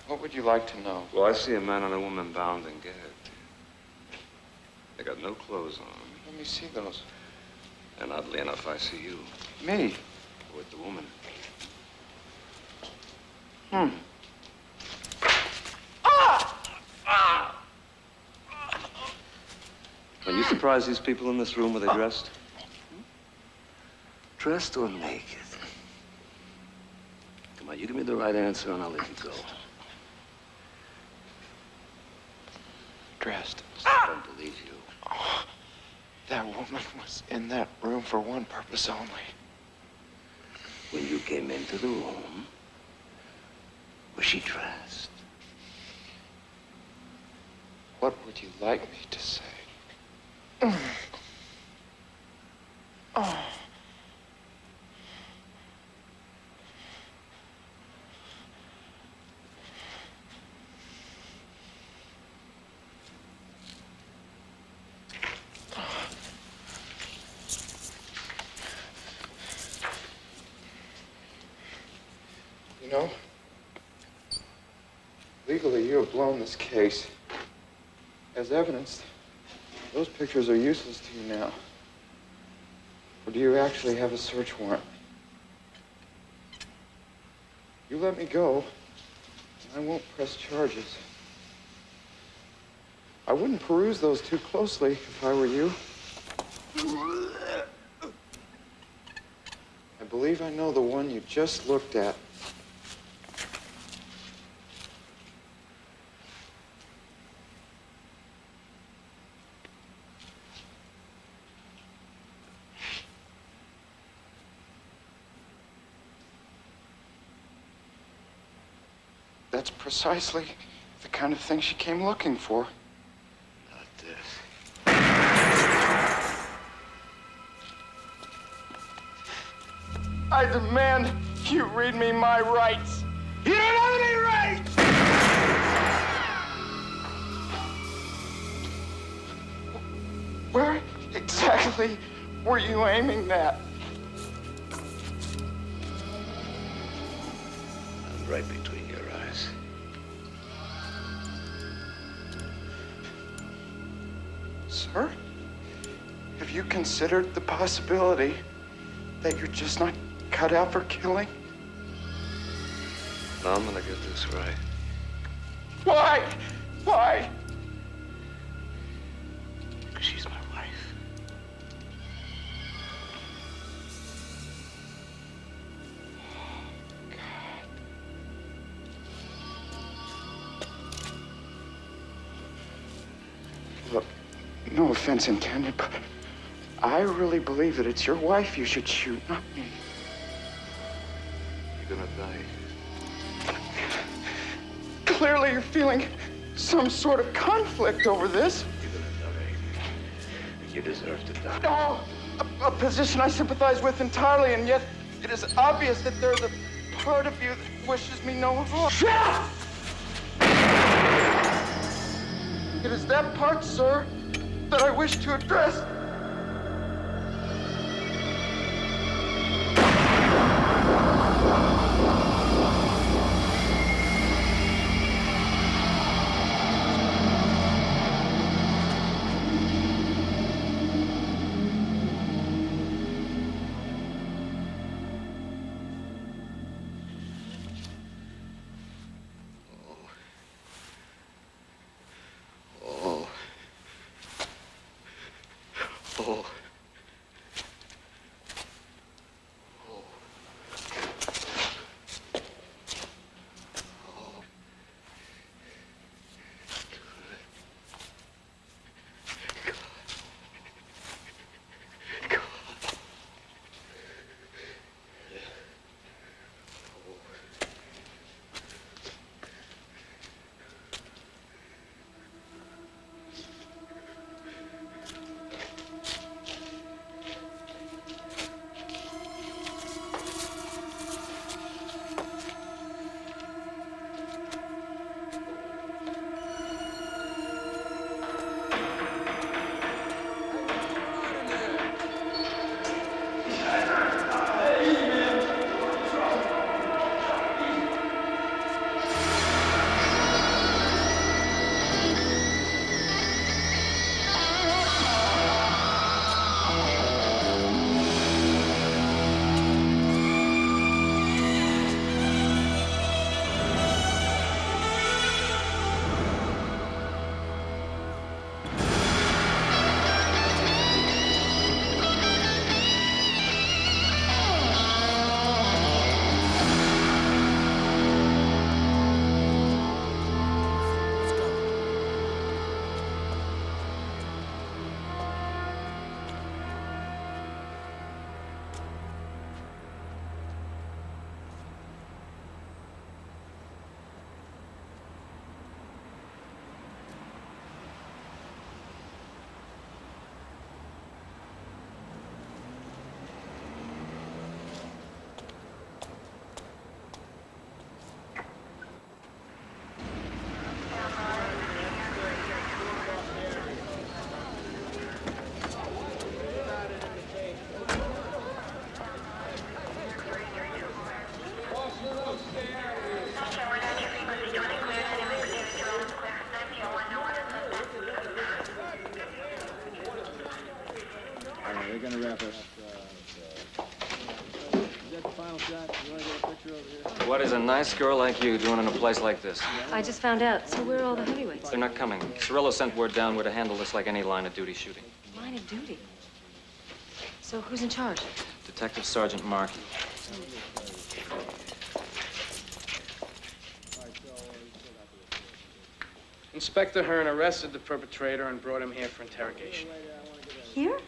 What would you like to know? Well, I see a man and a woman bound and gagged. They got no clothes on. Let me see those. And oddly enough, I see you Me? with the woman. Are you surprised these people in this room, were they dressed? Dressed or naked? Come on, you give me the right answer and I'll let you go. Dressed. I don't believe you. That woman was in that room for one purpose only. When you came into the room, was she dressed? What would you like me to say? Oh. You know, legally you have blown this case. As evidence, those pictures are useless to you now. Or do you actually have a search warrant? You let me go, and I won't press charges. I wouldn't peruse those too closely if I were you. I believe I know the one you just looked at. That's precisely the kind of thing she came looking for. Not this. I demand you read me my rights. You don't have any rights! Where exactly were you aiming that? Right between your eyes. Sir, have you considered the possibility that you're just not cut out for killing? No, I'm gonna get this right. Why? Why? Because she's my wife. Look, no offense intended, but I really believe that it's your wife you should shoot, not me. You're gonna die. Clearly you're feeling some sort of conflict over this. You're gonna die. You deserve to die. No, a position I sympathize with entirely, and yet it is obvious that there's a part of you that wishes me no harm. Shut up! It is that part, sir, that I wish to address. What is a nice girl like you doing in a place like this? I just found out. So where are all the heavyweights? They're not coming. Cirillo sent word down where to handle this like any line of duty shooting. Line of duty? So who's in charge? Detective Sergeant Markey. Inspector Hearn arrested the perpetrator and brought him here for interrogation. Here?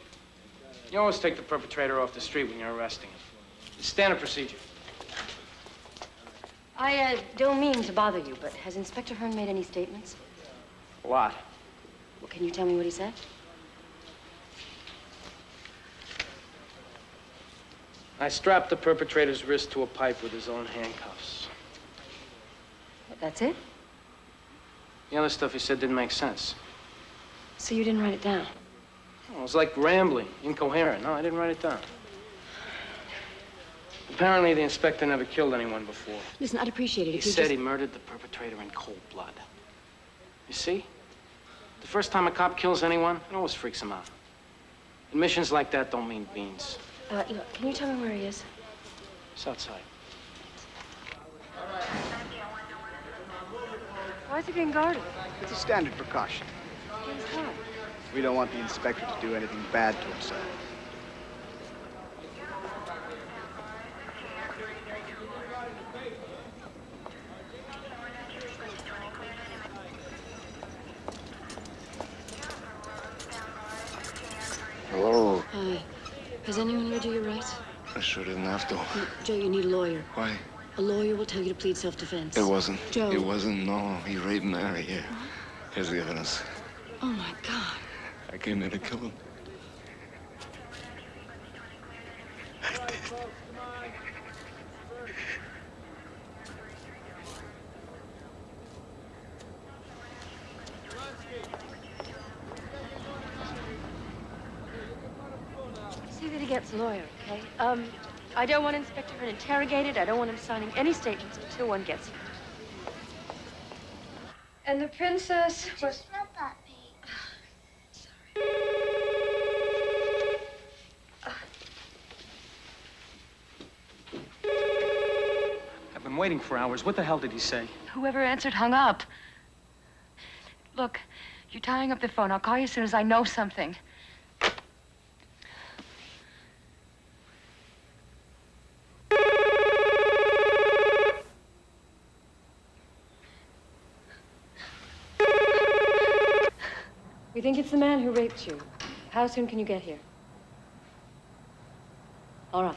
You always take the perpetrator off the street when you're arresting him. It's standard procedure. I don't mean to bother you, but has Inspector Hearn made any statements? A lot. Well, can you tell me what he said? I strapped the perpetrator's wrist to a pipe with his own handcuffs. That's it? The other stuff he said didn't make sense. So you didn't write it down? It was like rambling, incoherent. No, I didn't write it down. Apparently, the inspector never killed anyone before. Listen, I'd appreciate it He if you said just... he murdered the perpetrator in cold blood. You see? The first time a cop kills anyone, it always freaks him out. Admissions like that don't mean beans. Look, can you tell me where he is? It's outside. Why is he being guarded? It's a standard precaution. Why? We don't want the inspector to do anything bad to himself. Hello. Hi. Has anyone read you your rights? I sure didn't have to. Joe, you need a lawyer. Why? A lawyer will tell you to plead self-defense. It wasn't. Joe. It wasn't, no. He raped Mary here. Here's the evidence. Oh, my God. I came here to kill him. See that he gets a lawyer, okay? I don't want Inspector Hearn interrogated. I don't want him signing any statements until one gets here. And the princess was... Not that big. I've been waiting for hours. What the hell did he say? Whoever answered hung up. Look, you're tying up the phone. I'll call you as soon as I know something. We think it's the man who raped you. How soon can you get here? All right.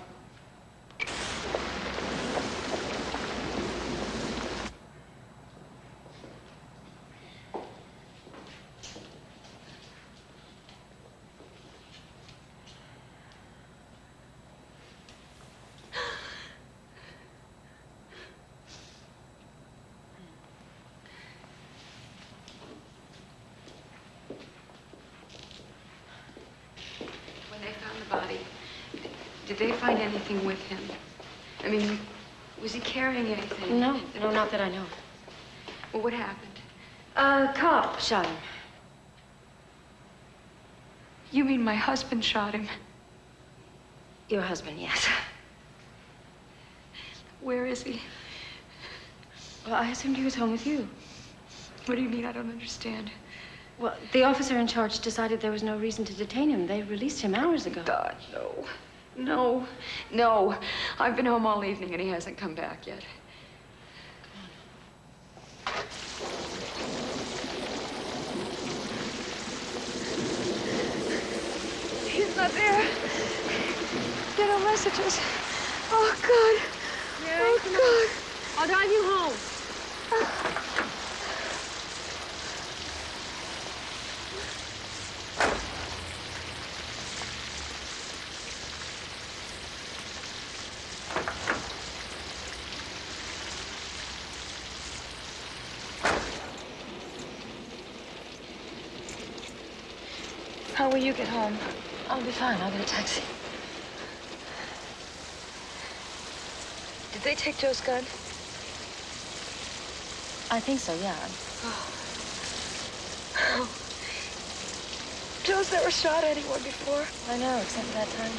Did they find anything with him? I mean, was he carrying anything? No, not that I know. Well, what happened? A cop shot him. You mean my husband shot him? Your husband, yes. Where is he? Well, I assumed he was home with you. What do you mean? I don't understand. Well, the officer in charge decided there was no reason to detain him. They released him hours ago. God, no. No. No. I've been home all evening and he hasn't come back yet. He's not there. Get no messages. Oh, God. Mary, oh, come God. on. I'll drive you home. How will you get home? I'll be fine. I'll get a taxi. Did they take Joe's gun? I think so, yeah. Oh. Joe's never shot anyone before. I know, except that time.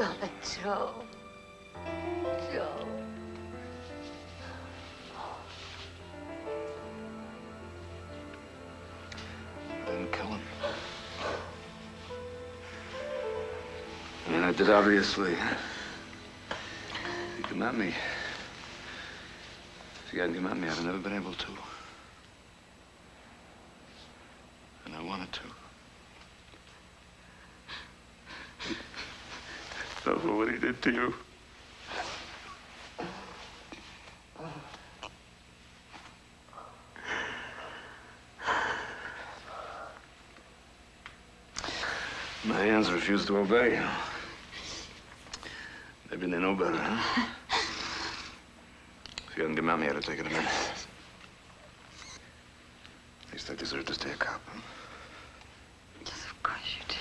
God, Joe. Joe. I didn't kill him. I mean, I did, obviously. He come at me. If he hadn't come at me, I'd have never been able to. And I wanted to. Not for what he did to you. My hands refuse to obey. Maybe they know better, huh? If you hadn't come at me, I'd have taken him in. At least I deserve to stay a cop, huh? Yes, of course you do.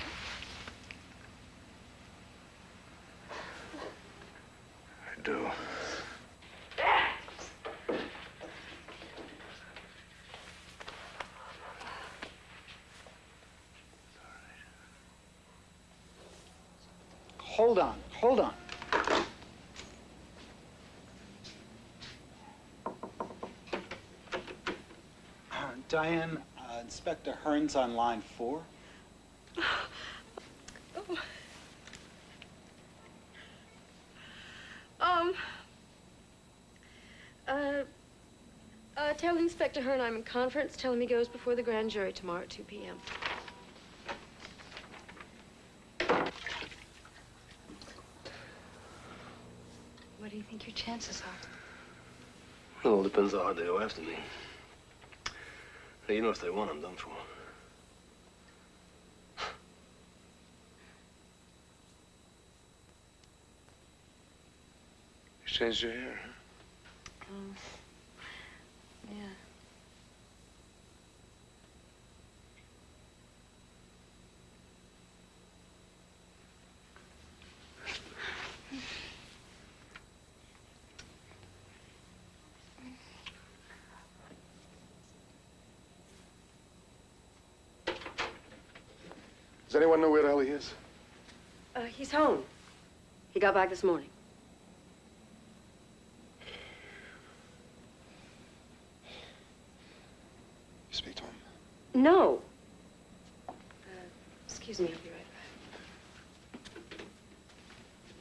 I do. Hold on, hold on. Diane, Inspector Hearn's on line 4. Tell Inspector Hearn I'm in conference. Tell him he goes before the grand jury tomorrow at 2 p.m. What do you think your chances are? It all depends how hard they go after me. Hey, you know, if they want, I'm done for. You changed your hair, huh? Yeah. Does anyone know where the hell he is? He's home. He got back this morning. You speak to him? No. Excuse me, I'll be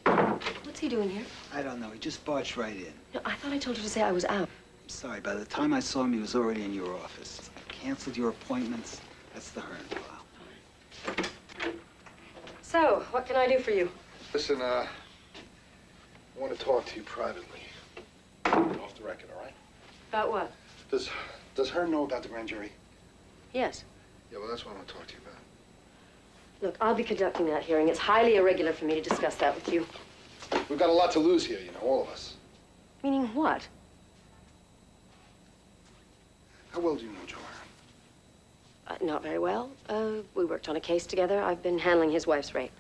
right back. What's he doing here? I don't know. He just barged right in. No, I thought I told you to say I was out. I'm sorry. By the time I saw him, he was already in your office. I canceled your appointments. That's the Hearn file. So, what can I do for you? Listen, I want to talk to you privately. Off the record, all right? About what? Does Hearn know about the grand jury? Yes. Yeah, well, that's what I want to talk to you about. Look, I'll be conducting that hearing. It's highly irregular for me to discuss that with you. We've got a lot to lose here, you know, all of us. Meaning what? How well do you know Joe Hearn? Not very well. We worked on a case together. I've been handling his wife's rape.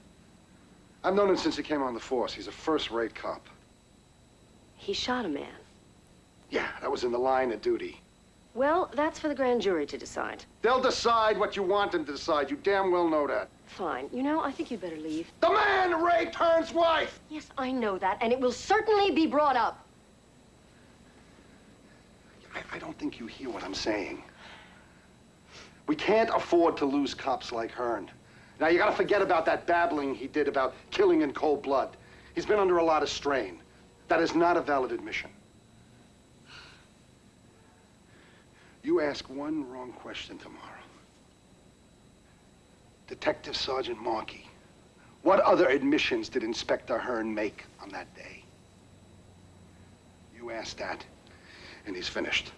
I've known him since he came on the force. He's a first-rate cop. He shot a man. Yeah, that was in the line of duty. Well, that's for the grand jury to decide. They'll decide what you want them to decide. You damn well know that. Fine. You know, I think you'd better leave. The man raped Hearn's wife! Yes, I know that, and it will certainly be brought up. I don't think you hear what I'm saying. We can't afford to lose cops like Hearn. Now, you gotta forget about that babbling he did about killing in cold blood. He's been under a lot of strain. That is not a valid admission. You ask one wrong question tomorrow. Detective Sergeant Markey, what other admissions did Inspector Hearn make on that day? You ask that, and he's finished.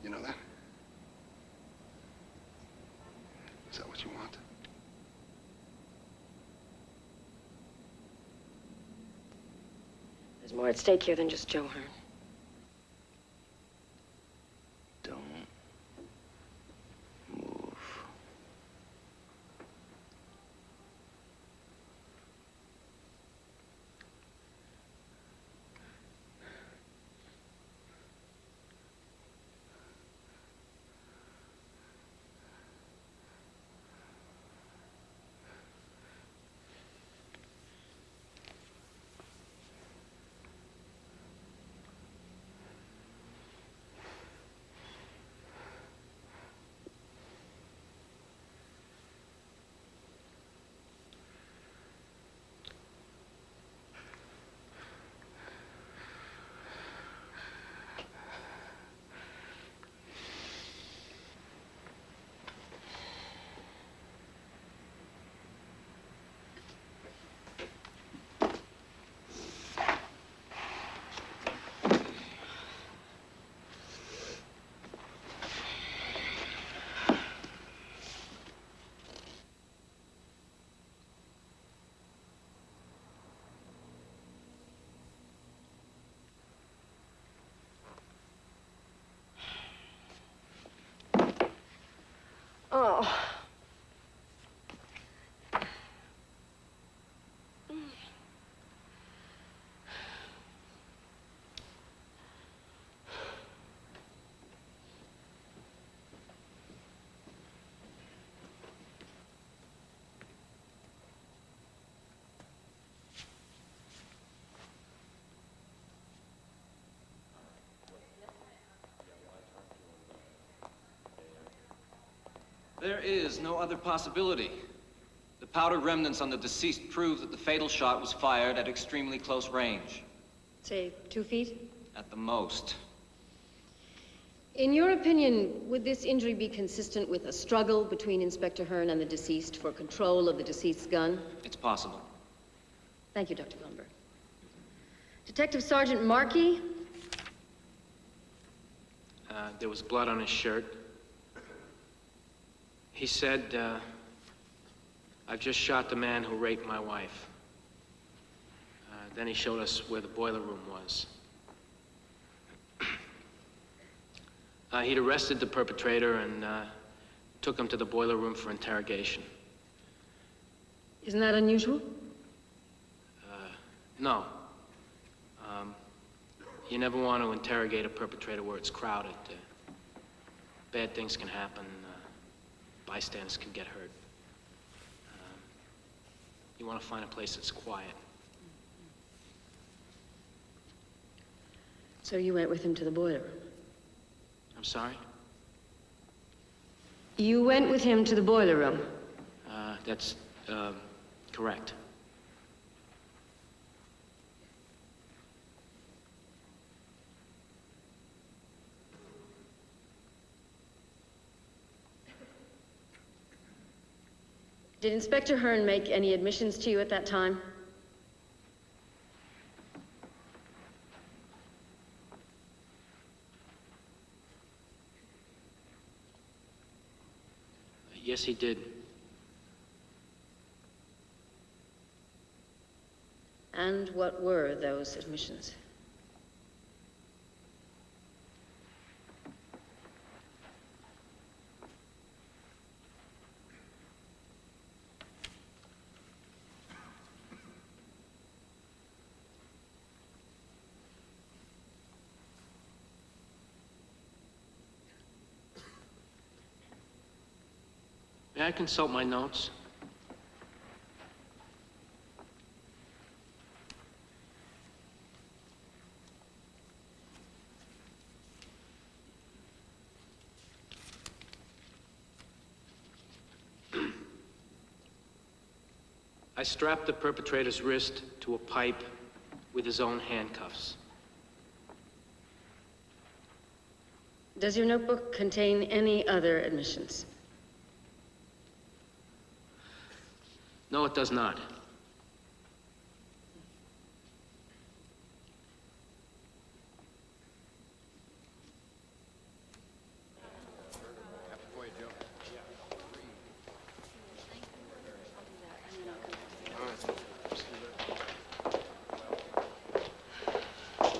You know that? Is that what you want? There's more at stake here than just Joe Hearn. Don't move. Oh. There is no other possibility. The powdered remnants on the deceased prove that the fatal shot was fired at extremely close range. Say, 2 feet? At the most. In your opinion, would this injury be consistent with a struggle between Inspector Hearn and the deceased for control of the deceased's gun? It's possible. Thank you, Dr. Blumberg. Detective Sergeant Markey? There was blood on his shirt. He said, I've just shot the man who raped my wife. Then he showed us where the boiler room was. He'd arrested the perpetrator and took him to the boiler room for interrogation. Isn't that unusual? No. You never want to interrogate a perpetrator where it's crowded. Bad things can happen. Bystanders can get hurt. You want to find a place that's quiet. So you went with him to the boiler room? I'm sorry? You went with him to the boiler room? That's correct. Did Inspector Hearn make any admissions to you at that time? Yes, he did. And what were those admissions? May I consult my notes? I strapped the perpetrator's wrist to a pipe with his own handcuffs. Does your notebook contain any other admissions? No, it does not.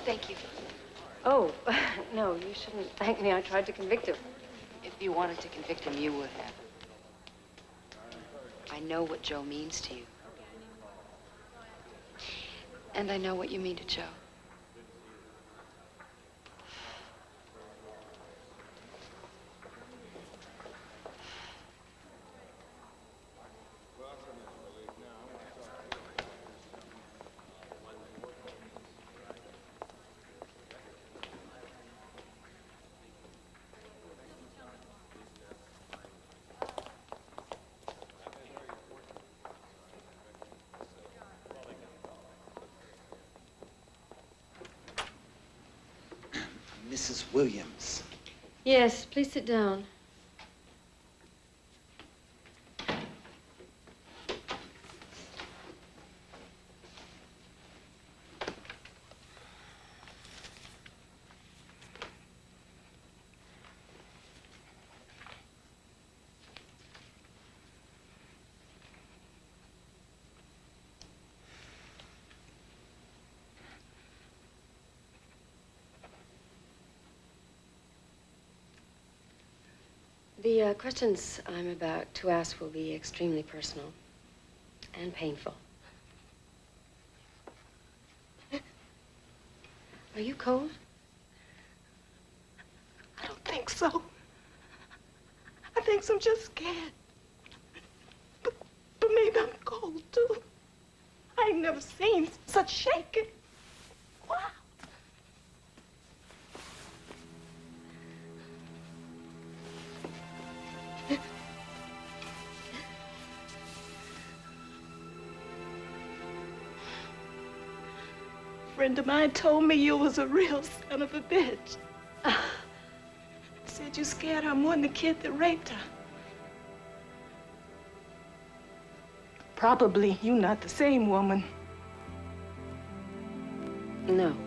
Thank you. Oh, no, you shouldn't thank me. I tried to convict him. If you wanted to convict him, you would have. I know what Joe means to you. And I know what you mean to Joe. Mrs. Williams. Yes, please sit down. The questions I'm about to ask will be extremely personal and painful. Are you cold? I don't think so. I think I'm just scared. But maybe I'm cold, too. I ain't never seen such shaking. Wow. A friend of mine told me you was a real son of a bitch. Said you scared her more than the kid that raped her. Probably you not the same woman. No.